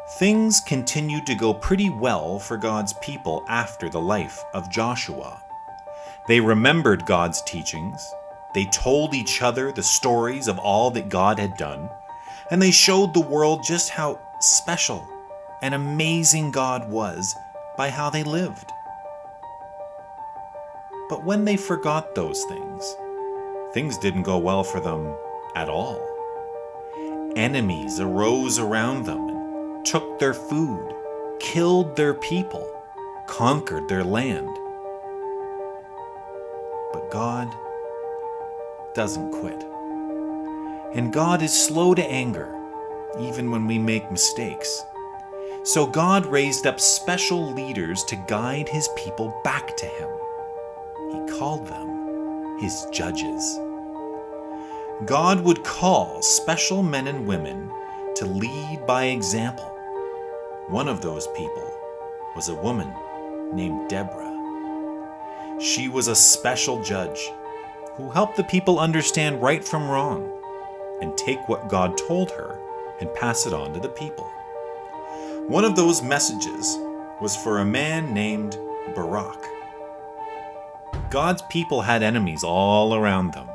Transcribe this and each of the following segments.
Things continued to go pretty well for God's people after the life of Joshua. They remembered God's teachings, they told each other the stories of all that God had done, and they showed the world just how special and amazing God was by how they lived. But when they forgot those things didn't go well for them at all. Enemies arose around them and took their food, killed their people, conquered their land. But God doesn't quit. And God is slow to anger, even when we make mistakes. So God raised up special leaders to guide his people back to him. He called them his judges. God would call special men and women to lead by example. One of those people was a woman named Deborah. She was a special judge who helped the people understand right from wrong and take what God told her and pass it on to the people. One of those messages was for a man named Barak. God's people had enemies all around them,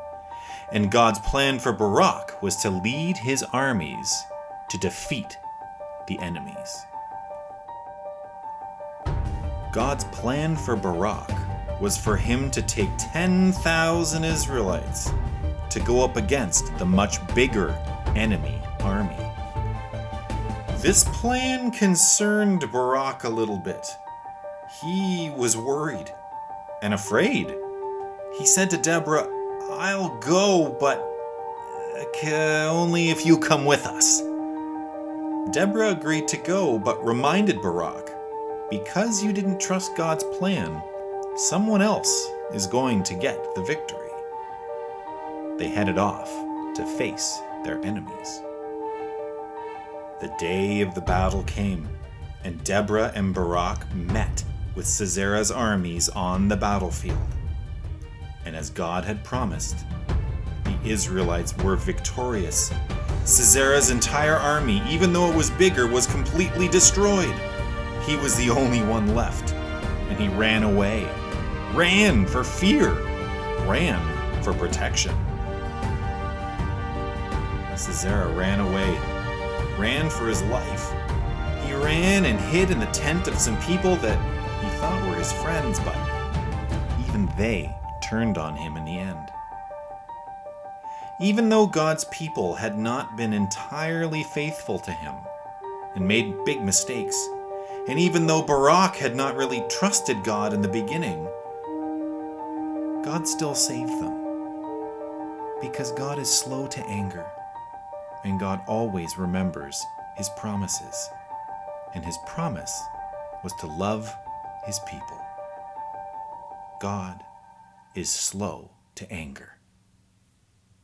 and God's plan for Barak was to lead his armies to defeat the enemies. God's plan for Barak was for him to take 10,000 Israelites to go up against the much bigger enemy army. This plan concerned Barak a little bit. He was worried and afraid. He said to Deborah, "I'll go, but only if you come with us." Deborah agreed to go, but reminded Barak, "Because you didn't trust God's plan, someone else is going to get the victory." They headed off to face their enemies. The day of the battle came, and Deborah and Barak met with Sisera's armies on the battlefield. And as God had promised, the Israelites were victorious. Sisera's entire army, even though it was bigger, was completely destroyed. He was the only one left, and he ran away. Ran for fear. Ran for protection. Sisera ran away. Ran for his life. He ran and hid in the tent of some people that he thought were his friends, but even they turned on him in the end. Even though God's people had not been entirely faithful to him and made big mistakes, and even though Barak had not really trusted God in the beginning, God still saved them. Because God is slow to anger, and God always remembers his promises. And his promise was to love his people. God is slow to anger.